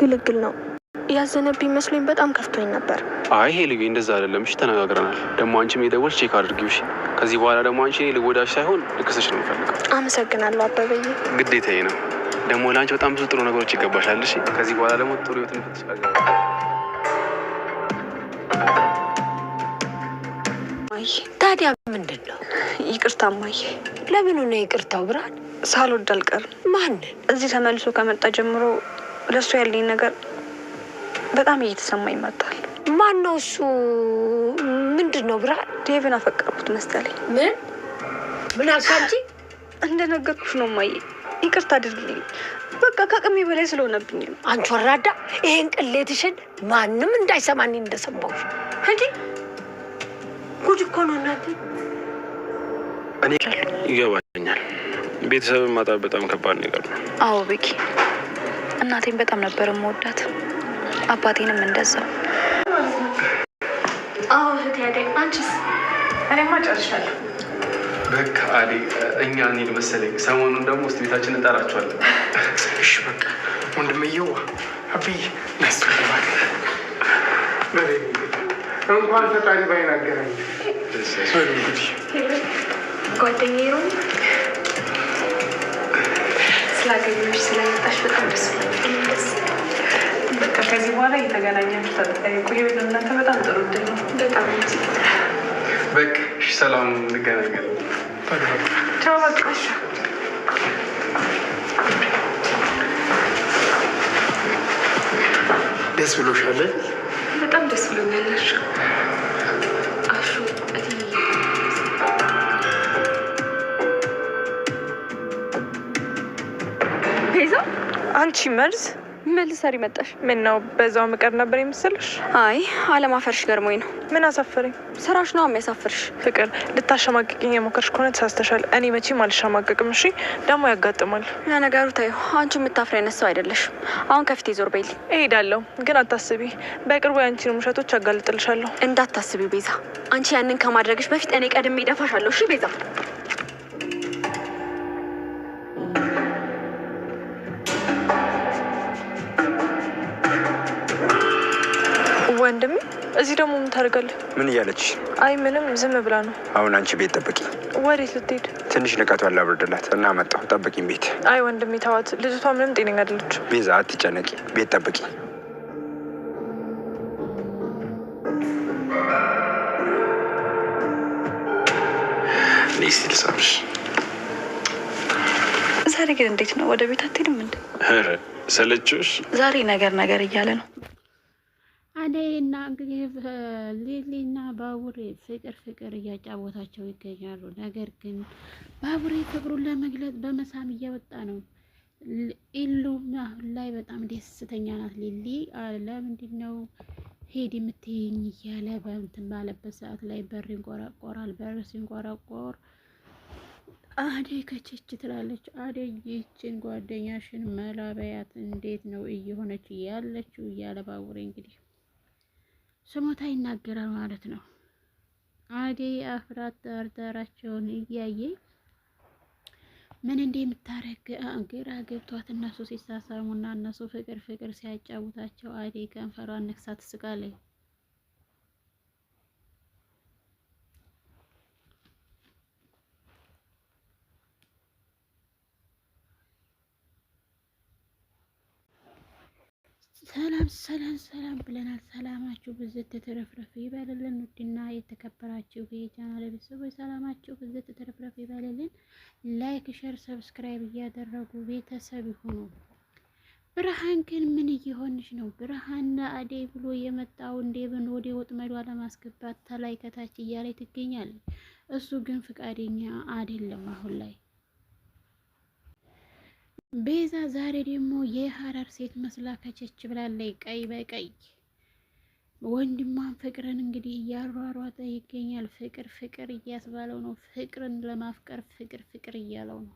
ግልግል ነው ያዘነብኝ መስሎኝ በጣም ከፍቶኝ ነበር። አይ ሄልዬ እንደዛ አይደለም። እሺ ተነጋግረናል። ደግሞ አንቺም የደወልሽ ቼክ አድርጊው። እሺ ከዚህ በኋላ ደግሞ አንቺ ልጎዳሽ ሳይሆን ልክስሽ ነው የምፈልገው። አመሰግናለሁ አበበዬ። ግዴታዬ ነው። ደግሞ ለአንቺ በጣም ብዙ ጥሩ ነገሮች ይገባሻል። እሺ ከዚህ በኋላ ደግሞ ጥሩ ህይወትን ትፈልጋለሽ። ታዲያ ምንድን ነው? ይቅርታ እማዬ። ለምኑ ነው ይቅርታው? ብርሃን ሳልወድ አልቀርም። ማንን? እዚህ ተመልሶ ከመጣ ጀምሮ ለእሱ ያለኝ ነገር በጣም እየተሰማኝ መጥቷል። ማን ነው እሱ? ምንድን ነው ብርሃን? ዴቭን አፈቀርኩት መሰለኝ። ምን አልካንቺ? እንደነገርኩሽ ነው እማዬ። ይቅርታ አድርግልኝ። በቃ ከአቅሜ በላይ ስለሆነብኝ ነው። አንቺ ወራዳ፣ ይሄን ቅሌትሽን ማንም እንዳይሰማኝ እንደሰማሁሽ እንጂ ጉድ እኮ ነው እናቴ። እኔ ይገባኛል። ቤተሰብን ማጣት በጣም ከባድ ነገር ነው። አዎ ቤኪ፣ እናቴን በጣም ነበር የምወዳት፣ አባቴንም እንደዛው። አዎ እህቴ አደይ፣ አንቺስ? እኔማ ጨርሻለሁ። በቃ አደይ፣ እኛ እንሂድ መሰለኝ። ሰሞኑን ደግሞ ውስጥ ቤታችንን እንጠራቸዋለን። እሺ በቃ ወንድምየው አብይ ነስ እንኳን ፈጣሪ ባይናገረኝ ጓደኛዬ ነው። ስላገኘሁሽ ስለመጣሽ በጣም ደስ ብሎኛል። በቃ ከዚህ በኋላ እየተገናኛችሁ ተጠያየቁ። ይሄ እናንተ በጣም ጥሩ እድል ነው። በጣም በቃ እሺ፣ ሰላም እንገናኛለን። ቻው። በቃ እሺ። ደስ ብሎሻል? በጣም ደስ ብሎኛል። አሹ ቤዛ፣ አንቺ መርዝ ምን ልትሰሪ መጣሽ? ምን ነው በዛው ምቀር ነበር የምትሰልሽ? አይ አለማፈርሽ ገርሞኝ ነው። ምን አሳፈረኝ? ስራሽ ነው የሚያሳፍርሽ። ፍቅር፣ ልታሸማቅቅኝ የሞከርሽ ከሆነ ተሳስተሻል። እኔ መቼም አልሸማቀቅም። እሺ ደግሞ ያጋጥማል። ለነገሩ ታዩ፣ አንቺ የምታፍሪ አይነት ሰው አይደለሽም። አሁን ከፊቴ ዞር በይልኝ። እሄዳለሁ፣ ግን አታስቢ፣ በቅርቡ ያንቺን ውሸቶች አጋልጥልሻለሁ። እንዳታስቢ ቤዛ፣ አንቺ ያንን ከማድረግሽ በፊት እኔ ቀድሜ እደፋሻለሁ። እሺ ቤዛ። ወንድሜ፣ እዚህ ደግሞ ምን ታደርጋለህ? ምን እያለች? አይ ምንም፣ ዝም ብላ ነው። አሁን አንቺ ቤት ጠብቂ። ወዴት ልትሄድ? ትንሽ ንቀቷን ላብርድላት እና መጣሁ። ጠብቂኝ ቤት። አይ ወንድሜ ተዋት፣ ልጅቷ ምንም ጤነኛ አይደለች። ቤዛ አትጨነቂ፣ ቤት ጠብቂ። ሊስት ልሳምሽ። ዛሬ ግን እንዴት ነው? ወደ ቤት አትሄድም እንዴ? ሰለችሽ? ዛሬ ነገር እያለ ነው። አደይና እንግዲህ ሊሊና ባቡሬ ፍቅር እያጫወታቸው ይገኛሉ። ነገር ግን ባቡሬ ፍቅሩን ለመግለጽ በመሳም እየወጣ ነው። ኢሉ አሁን ላይ በጣም ደስተኛ ናት። ሊሊ ለምንድን ነው ሄድ የምትይኝ እያለ በእንትን ባለበት ሰዓት ላይ በር ይንቆራቆራል። በር ሲንቆራቆር አደይ ከችች ትላለች። አደይ ይችን ጓደኛሽን መላበያት እንዴት ነው እየሆነች ያለችው እያለ ባቡሬ እንግዲህ ስሞታ ይናገራል ማለት ነው። አደይ አፍራት ዳርዳራቸውን እያየ ምን እንደምታረግ ግራ ገብቷት እነሱ ሲሳሳሙና እነሱ ፍቅር ሲያጫውታቸው አደይ ከንፈሯን ነክሳ ትስቃለች። ሰላም ብለናል። ሰላማችሁ ብዝት ተረፍረፍ ይበልልን። ውድና የተከበራችሁ የቻናል ቤተሰቦች ሰላማችሁ ብዝት ተረፍረፍ ይበልልን። ላይክ፣ ሼር፣ ሰብስክራይብ እያደረጉ ቤተሰብ ይሁኑ። ብርሃን ግን ምን እየሆንሽ ነው? ብርሃን አደይ ብሎ የመጣው ዴቭን ወደ ወጥመዷ ለማስገባት ተላይ ከታች እያለ ትገኛለች። እሱ ግን ፍቃደኛ አይደለም አሁን ላይ። ቤዛ ዛሬ ደግሞ የሀረር ሴት መስላ ከቸች ብላለች። ቀይ በቀይ ወንድሟን ፍቅርን እንግዲህ እያሯሯጠ ይገኛል። ፍቅር እያስባለው ነው። ፍቅርን ለማፍቀር ፍቅር እያለው ነው።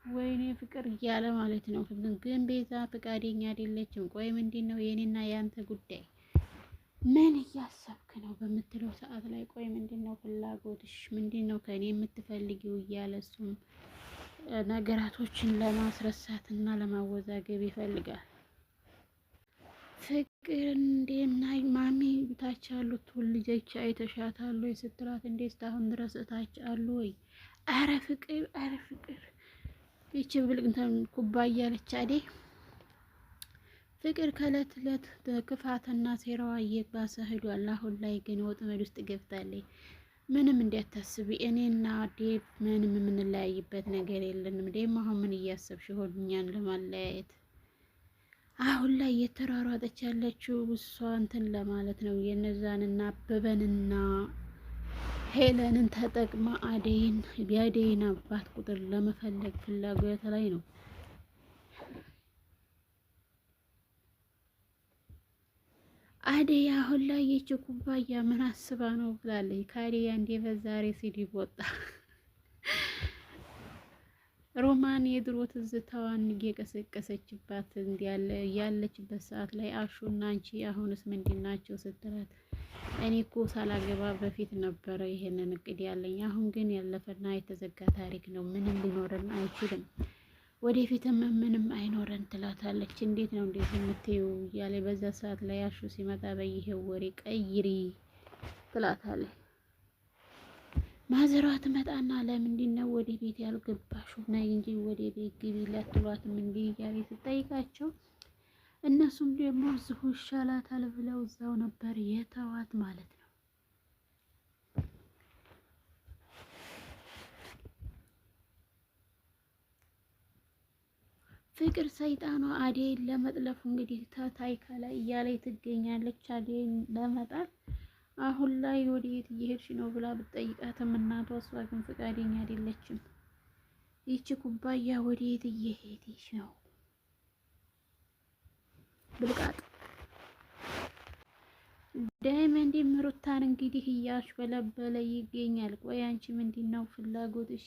ወይኔ ፍቅር እያለ ማለት ነው። ግን ቤዛ ፍቃደኛ አይደለችም። ቆይ ምንድን ነው የኔና ያንተ ጉዳይ? ምን እያሰብክ ነው በምትለው ሰዓት ላይ ቆይ ምንድን ነው ፍላጎትሽ? ምንድን ነው ከኔ የምትፈልጊው? እያለ እሱም ነገራቶችን ለማስረሳት እና ለማወዛገብ ይፈልጋል። ፍቅር እንደና ማሚ ታች ያሉት ልጆች አይተሻታል ወይ ስትላት እንዴ እስካሁን ድረስ እታች አሉ ወይ? አረ ፍቅር ይቺ ብልቅንተን ኩባያ አለች አይደል? ፍቅር ከእለት እለት ክፋትና ሴራዋ እየባሰ ሄዷል። አሁን ላይ ግን ወጥመድ ውስጥ ገብታለች። ምንም እንዳታስቢ፣ እኔና ዴቭ ምንም የምንለያይበት ነገር የለንም። ዴቭ አሁን ምን እያሰብሽ ሆን እኛን ለማለያየት? አሁን ላይ እየተሯሯጠች ያለችው እሷ እንትን ለማለት ነው። የነዛንና አበበንና ሄለንን ተጠቅማ የአደይን አባት ቁጥር ለመፈለግ ፍላጎት ላይ ነው። አደይ አሁን ላይ የች ኩባያ ምን አስባ ነው ብላለች። ከአደይ አንዴ በዛሬ ሲዲብ ወጣ። ሮማን የድሮ ትዝታዋን እየቀሰቀሰችባት እንዲያለ ያለችበት ሰዓት ላይ አሹና አንቺ አሁንስ ምንድናቸው ስትላት እኔ እኮ ሳላገባ በፊት ነበረ ይሄንን እቅድ ያለኝ፣ አሁን ግን ያለፈና የተዘጋ ታሪክ ነው፣ ምንም ሊኖረን አይችልም፣ ወደፊትም ምንም አይኖረን ትላታለች። እንዴት ነው እንዴት የምትይው እያለ በዛ ሰዓት ላይ አሹ ሲመጣ በይሄው ወሬ ቀይሪ ትላታለች። ማዘሯ ትመጣና ለምንድን ነው ወደ ቤት ያልገባሽው? ነይ እንጂ ወደ ቤት ግቢ ላትሏትም እንዴ እያለ ስትጠይቃቸው እነሱም ደግሞ እዚሁ ይሻላታል ብለው እዛው ነበር የተዋት ማለት ነው። ፍቅር ሰይጣኗ አደይን ለመጥለፍ እንግዲህ ታይካ ላይ እያለች ትገኛለች። አደይን ለመጣል አሁን ላይ ወዴት እየሄድሽ ነው ብላ ብትጠይቃትም እናቷ እሷ ግን ፈቃደኛ አይደለችም። ይቺ ኩባያ ወዴት እየሄድሽ ነው? ብልቃጥ ዳይመንድ ሩታን እንግዲህ እያሽበለበለ ይገኛል። ቆይ አንቺ ምንድነው ፍላጎትሽ?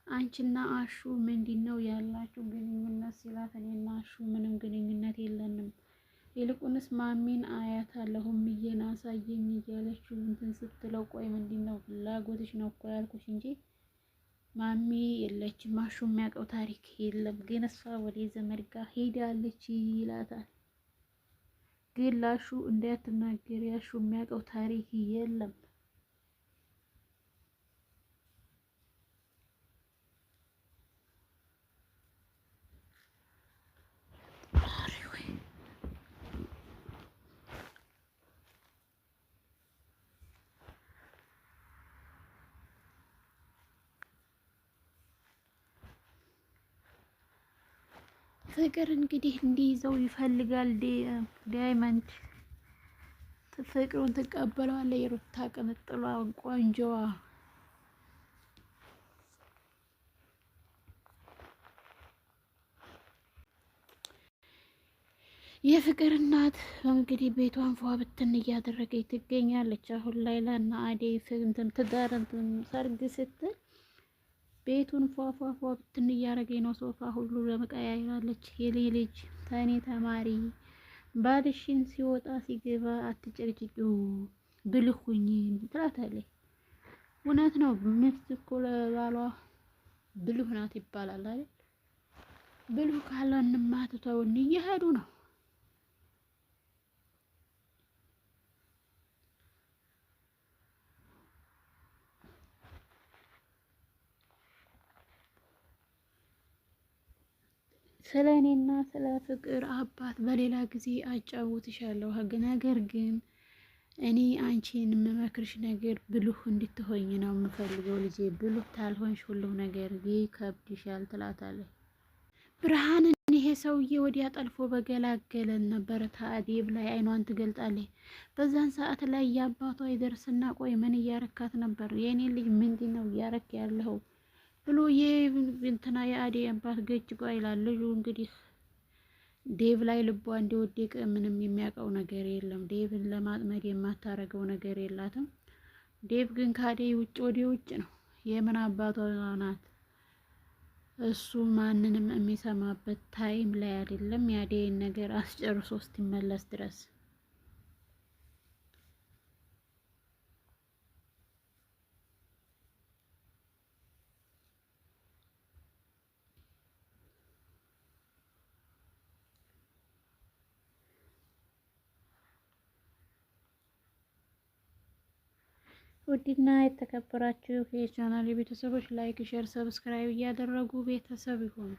አንቺና አሹ ምንድነው ያላችሁ ግንኙነት ሲላት እኔና አሹ ምንም ግንኙነት የለንም፣ ይልቁንስ ማሚን አያታለሁ እየን አሳየኝ እያለችው እንትን ስትለው ቆይ ምንድነው ፍላጎትሽ ነው እኮ ያልኩሽ እንጂ ማሚ የለችም፣ አሹ የሚያውቀው ታሪክ የለም፣ ግን እሷ ወደ ዘመድ ጋር ሄዳለች ይላታል። ግን ላሹ እንዳትናገሪ አሹ የሚያውቀው ታሪክ የለም። ፍቅር እንግዲህ እንዲይዘው ይፈልጋል ዳይመንድ። ፍቅሩን ትቀበለዋለች የሩታ ቅምጥሏ ቆንጆዋ። የፍቅር እናት እንግዲህ ቤቷን ፏ ብትን እያደረገች ትገኛለች። አሁን ላይ ለና አደይ እንትን ትዳር እንትን ሰርግ ስትል ቤቱን ፏፏፏ ብትን እያደረገኝ ነው። ሶፋ ሁሉ ለመቀያየራለች። የሌ ልጅ ተኔ ተማሪ ባልሽን ሲወጣ ሲገባ አትጨቅጭቂው ብልህ ሁኚ ትላታለች። እውነት ነው። ሚስት እኮ ለባሏ ብልህ ናት ይባላል አይደል? ብልህ ካልሆንማ ትተውን እየሄዱ ነው። ስለ እኔና ስለ ፍቅር አባት በሌላ ጊዜ አጫውትሻለሁ። ነገር ግን እኔ አንቺን የምመክርሽ ነገር ብልህ እንድትሆኝ ነው የምፈልገው ልጄ። ብልህ ታልሆንሽ ሁሉም ነገር ይከብድሻል ትላታለች። ብርሃንን ይሄ ሰውዬ ወዲያ ጠልፎ በገላገለን ነበር። ታዲብ ላይ አይኗን ትገልጣለች። በዛን ሰዓት ላይ የአባቷ ይደርስና ቆይ ምን እያረካት ነበር? የእኔ ልጅ ምንድን ነው እያረክ ያለው ብሎ እንትና የአደይ አባት ገጭ ጓ ይላል። ልጁ እንግዲህ ዴቭ ላይ ልቧ እንደወደቀ ምንም የሚያውቀው ነገር የለም። ዴቭን ለማጥመድ የማታረገው ነገር የላትም። ዴቭ ግን ከአደይ ውጭ ወደ ውጭ ነው። የምን አባቷ ናት? እሱ ማንንም የሚሰማበት ታይም ላይ አይደለም። የአደይን ነገር አስጨርሶ እስኪመለስ ድረስ ውድና የተከበራችሁ የቻናል ቤተሰቦች ላይክ፣ ሼር፣ ሰብስክራይብ እያደረጉ ቤተሰብ ይሁኑ።